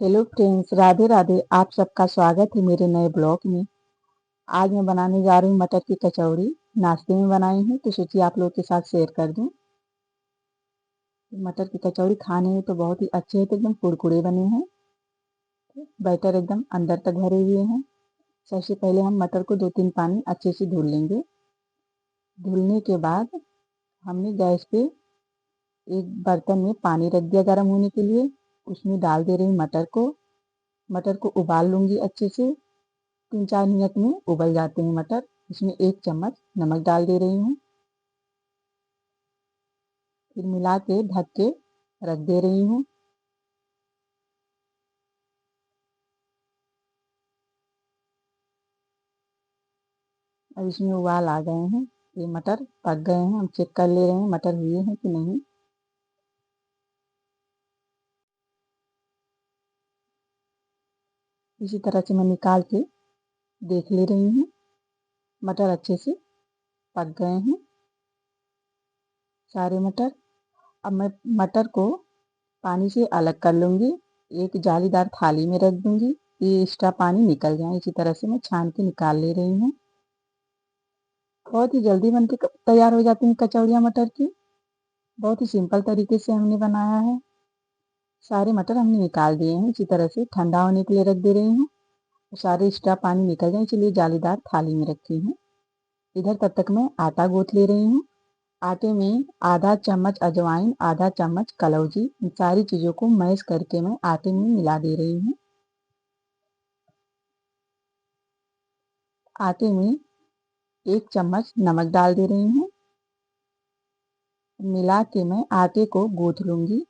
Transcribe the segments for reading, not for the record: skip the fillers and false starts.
Hello friends, Radhe Radhe. आप सबका स्वागत है मेरे नए ब्लॉग में। आज मैं बनाने जा रही हूँ मटर की कचौड़ी। नाश्ते में बनाई हूँ तो सोची आप लोगों के साथ शेयर कर दूँ। मटर की कचौड़ी खाने में तो बहुत ही अच्छे हैं, तो एकदम कुरकुरे बने हैं। बैटर एकदम अंदर तक भरे हुए हैं। सबसे पहले हम मटर को 2-3 पानी अच्छे से धुल लेंगे। धुलने के बाद हमने गैस पे एक बर्तन में पानी रख दिया गर्म होने के लिए। उसमें डाल दे रही हूँ मटर को उबाल लूँगी अच्छे से। 3-4 मिनट में उबल जाते हैं मटर। इसमें 1 चम्मच नमक डाल दे रही हूँ। फिर मिला के ढक के रख दे रही हूँ। अब इसमें उबाल आ गए हैं, ये मटर पक गए हैं। हम चेक कर ले रहे हैं मटर हुए हैं कि नहीं। इसी तरह से मैं निकाल के देख ले रही हूँ। मटर अच्छे से पक गए हैं सारे मटर। अब मैं मटर को पानी से अलग कर लूँगी। एक जालीदार थाली में रख दूँगी, ये एक्स्ट्रा पानी निकल जाए। इसी तरह से मैं छान के निकाल ले रही हूँ। बहुत ही जल्दी बन के तैयार हो जाती हैं कचौड़ियाँ मटर की। बहुत ही सिंपल तरीके से हमने बनाया है। सारे मटर हमने निकाल दिए हैं। इसी तरह से ठंडा होने के लिए रख दे रही हूँ। सारे एक्स्ट्रा पानी निकल जाए, इसलिए जालीदार थाली में रखी हूँ। इधर तब तक मैं आटा गूँथ ले रही हूँ। आटे में आधा चम्मच अजवाइन, आधा चम्मच कलौजी, इन सारी चीज़ों को मैश करके मैं आटे में मिला दे रही हूँ। आटे में 1 चम्मच नमक डाल दे रही हूँ। मिला के मैं आटे को गूँथ लूँगी।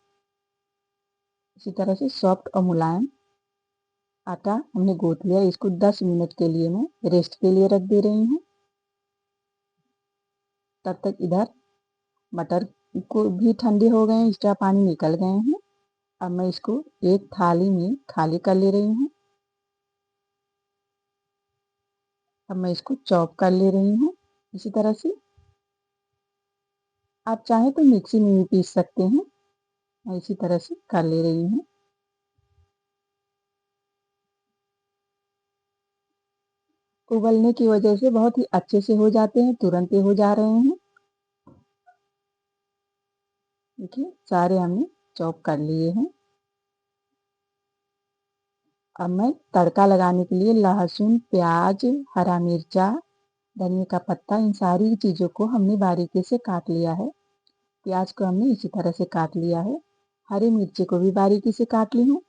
इसी तरह से सॉफ्ट और मुलायम आटा हमने गूँथ लिया। इसको 10 मिनट के लिए मैं रेस्ट के लिए रख दे रही हूँ। तब तक इधर मटर को भी ठंडे हो गए हैं, एक्स्ट्रा पानी निकल गए हैं। अब मैं इसको एक थाली में खाली कर ले रही हूँ। अब मैं इसको चॉप कर ले रही हूँ। इसी तरह से आप चाहें तो मिक्सी में भी पीस सकते हैं। मैं इसी तरह से कर ले रही हूँ। उबलने की वजह से बहुत ही अच्छे से हो जाते हैं, तुरंत ही हो जा रहे हैं। देखिए सारे हमने चॉप कर लिए हैं। अब मैं तड़का लगाने के लिए लहसुन, प्याज, हरा मिर्चा, धनिया का पत्ता, इन सारी चीज़ों को हमने बारीकी से काट लिया है। प्याज को हमने इसी तरह से काट लिया है। हरी मिर्ची को भी बारीकी से काट ली हूँ।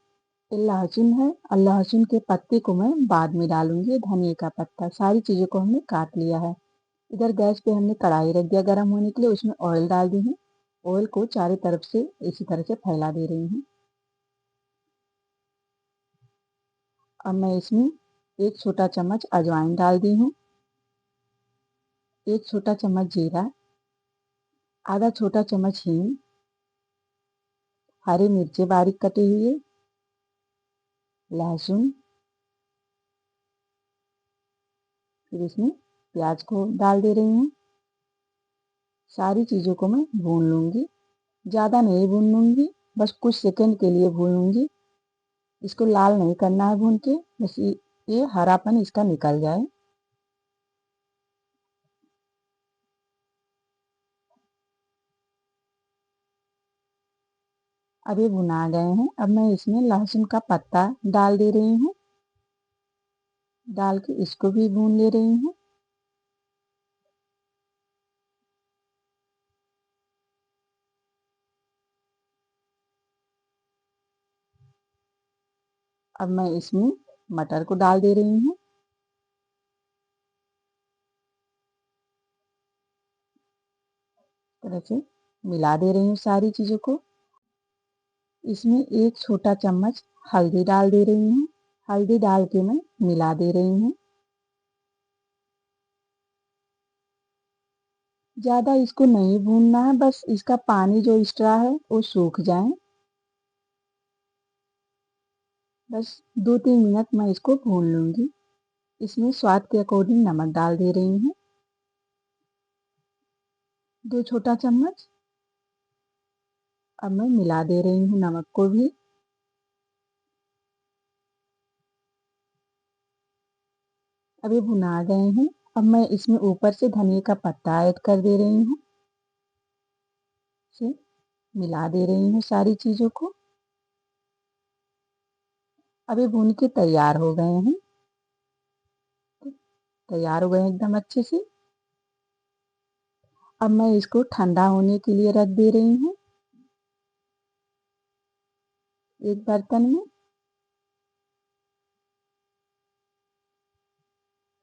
ये लहसुन है और लहसुन के पत्ते को मैं बाद में डालूंगी। धनिया का पत्ता, सारी चीज़ों को हमने काट लिया है। इधर गैस पे हमने कढ़ाई रख दिया गर्म होने के लिए। उसमें ऑयल डाल दी हूँ। ऑयल को चारों तरफ से इसी तरह से फैला दे रही हूँ। अब मैं इसमें 1 छोटा चम्मच अजवाइन डाल दी हूँ। 1 छोटा चम्मच जीरा, आधा छोटा चम्मच हींग, हरी मिर्ची बारीक कटी हुई, लहसुन, फिर इसमें प्याज को डाल दे रही हूँ। सारी चीज़ों को मैं भून लूँगी। ज़्यादा नहीं भूनूंगी, बस कुछ सेकंड के लिए भूनूंगी। इसको लाल नहीं करना है भून के, बस ये हरापन इसका निकल जाए। अब ये भुना गए हैं। अब मैं इसमें लहसुन का पत्ता डाल दे रही हूँ। डाल के इसको भी भून ले रही हूँ। अब मैं इसमें मटर को डाल दे रही हूँ। तरह से मिला दे रही हूँ सारी चीज़ों को। इसमें 1 छोटा चम्मच हल्दी डाल दे रही हूँ। हल्दी डाल के मैं मिला दे रही हूँ। ज़्यादा इसको नहीं भूनना है, बस इसका पानी जो एक्स्ट्रा है वो सूख जाए। बस 2-3 मिनट मैं इसको भून लूँगी। इसमें स्वाद के अकॉर्डिंग नमक डाल दे रही हूँ, 2 छोटा चम्मच। अब मैं मिला दे रही हूँ नमक को भी। अब ये भुना गए हैं। अब मैं इसमें ऊपर से धनिया का पत्ता ऐड कर दे रही हूँ। इसे मिला दे रही हूँ सारी चीज़ों को। अब ये भून के तैयार हो गए हैं। तैयार हो गए हैं एकदम अच्छे से। अब मैं इसको ठंडा होने के लिए रख दे रही हूँ एक बर्तन में।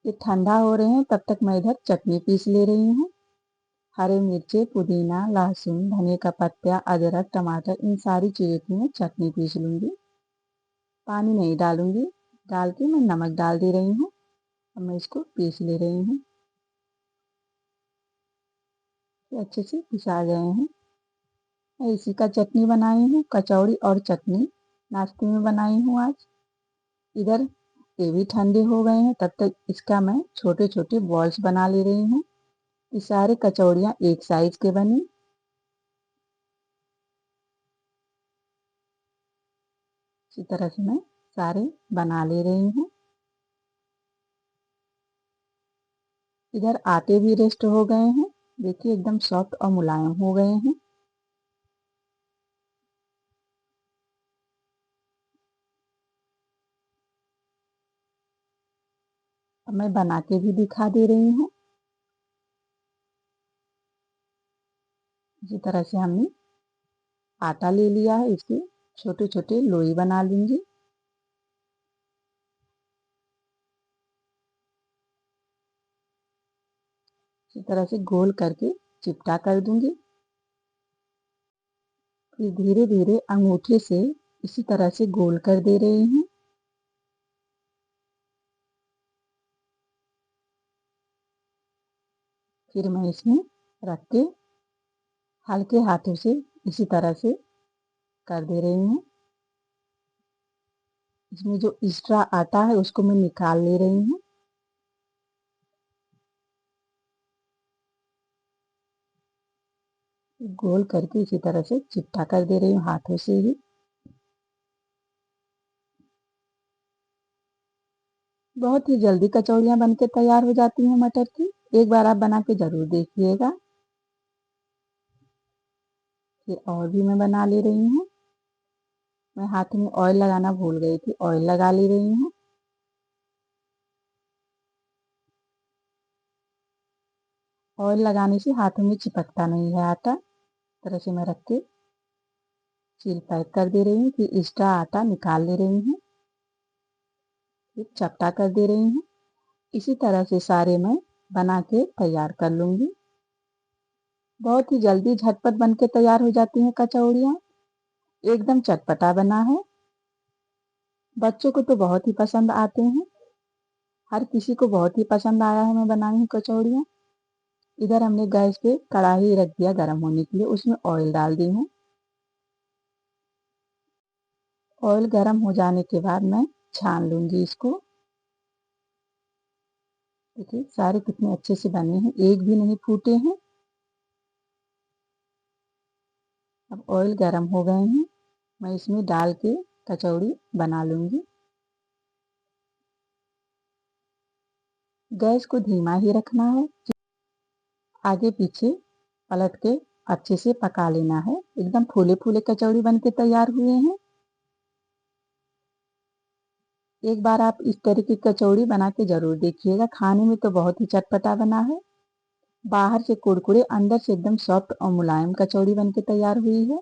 ये ठंडा हो रहे हैं तब तक मैं इधर चटनी पीस ले रही हूँ। हरे मिर्चे, पुदीना, लहसुन, धनिया का पत्ता, अदरक, टमाटर, इन सारी चीज़ों की मैं चटनी पीस लूँगी। पानी नहीं डालूँगी। डाल के मैं नमक डाल दे रही हूँ। अब मैं इसको पीस ले रही हूँ। ये अच्छे से पिसा गए हैं। मैं इसी का चटनी बनाई हूँ, कचौड़ी और चटनी नाश्ते में बनाई हूँ आज। इधर ये भी ठंडे हो गए हैं, तब तक इसका मैं छोटे छोटे बॉल्स बना ले रही हूँ। ये सारे कचौड़ियाँ एक साइज के बनी। इसी तरह से मैं सारे बना ले रही हूँ। इधर आटे भी रेस्ट हो गए हैं। देखिए एकदम सॉफ्ट और मुलायम हो गए हैं। अब मैं बना के भी दिखा दे रही हूँ। इसी तरह से हमने आटा ले लिया है, इसके छोटे छोटे लोई बना लूंगी। इसी तरह से गोल करके चिपटा कर दूंगी। फिर धीरे धीरे अंगूठे से इसी तरह से गोल कर दे रही हूँ। फिर मैं इसमें रख के हल्के हाथों से इसी तरह से कर दे रही हूँ। इसमें जो एक्स्ट्रा आटा है उसको मैं निकाल ले रही हूँ। गोल करके इसी तरह से चिपटा कर दे रही हूँ हाथों से ही। बहुत ही जल्दी कचौड़ियाँ बनके तैयार हो जाती हैं मटर की। एक बार आप बना के ज़रूर देखिएगा। फिर और भी मैं बना ले रही हूँ। मैं हाथ में ऑयल लगाना भूल गई थी, ऑयल लगा ले रही हूँ। ऑयल लगाने से हाथों में चिपकता नहीं है आटा। इस तरह से मैं रख के सील पैक कर दे रही हूँ। फिर एक्स्ट्रा आटा निकाल ले रही हूँ। फिर चपटा कर दे रही हूँ। इसी तरह से सारे मैं बना के तैयार कर लूँगी। बहुत ही जल्दी झटपट बन के तैयार हो जाती हैं कचौड़ियाँ। एकदम चटपटा बना है। बच्चों को तो बहुत ही पसंद आते हैं। हर किसी को बहुत ही पसंद आया है मैं बनाई हूँ कचौड़ियाँ। इधर हमने गैस पे कढ़ाई रख दिया गर्म होने के लिए, उसमें ऑयल डाल दी हूँ। ऑयल गर्म हो जाने के बाद मैं छान लूँगी इसको। देखिए सारे कितने अच्छे से बने हैं, एक भी नहीं फूटे हैं। अब ऑयल गर्म हो गए हैं, मैं इसमें डाल के कचौड़ी बना लूँगी। गैस को धीमा ही रखना है। आगे पीछे पलट के अच्छे से पका लेना है। एकदम फूले फूले कचौड़ी बन के तैयार हुए हैं। एक बार आप इस तरह की कचौड़ी बना के ज़रूर देखिएगा। खाने में तो बहुत ही चटपटा बना है। बाहर से कुरकुरे, अंदर से एकदम सॉफ्ट और मुलायम कचौड़ी बन के तैयार हुई है।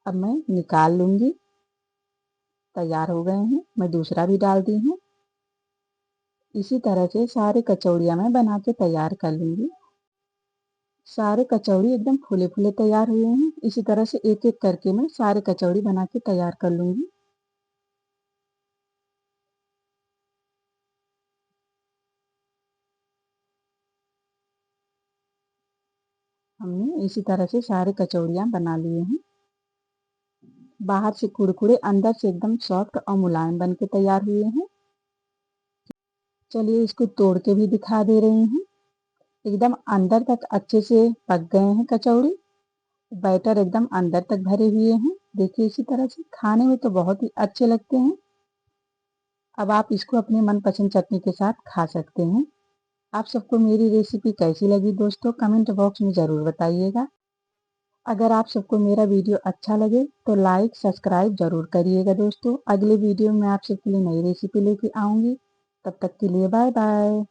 अब मैं निकाल लूँगी। तैयार हो गए हैं। मैं दूसरा भी डाल दी हूँ। इसी तरह से सारे कचौड़ियाँ मैं बना के तैयार कर लूँगी। सारे कचौड़ी एकदम फूले फूले तैयार हुए हैं। इसी तरह से एक एक करके मैं सारे कचौड़ी बना के तैयार कर लूँगी। हमने इसी तरह से सारे कचौड़ियाँ बना लिए हैं। बाहर से कुरकुरे, अंदर से एकदम सॉफ्ट और मुलायम बन के तैयार हुए हैं। चलिए इसको तोड़ के भी दिखा दे रही हूँ। एकदम अंदर तक अच्छे से पक गए हैं कचौड़ी। बैटर एकदम अंदर तक भरे हुए हैं। देखिए इसी तरह से खाने में तो बहुत ही अच्छे लगते हैं। अब आप इसको अपने मनपसंद चटनी के साथ खा सकते हैं। आप सबको मेरी रेसिपी कैसी लगी दोस्तों, कमेंट बॉक्स में ज़रूर बताइएगा। अगर आप सबको मेरा वीडियो अच्छा लगे तो लाइक सब्सक्राइब ज़रूर करिएगा दोस्तों। अगले वीडियो में आप सबके लिए नई रेसिपी लेके आऊँगी। तब तक के लिए बाय बाय।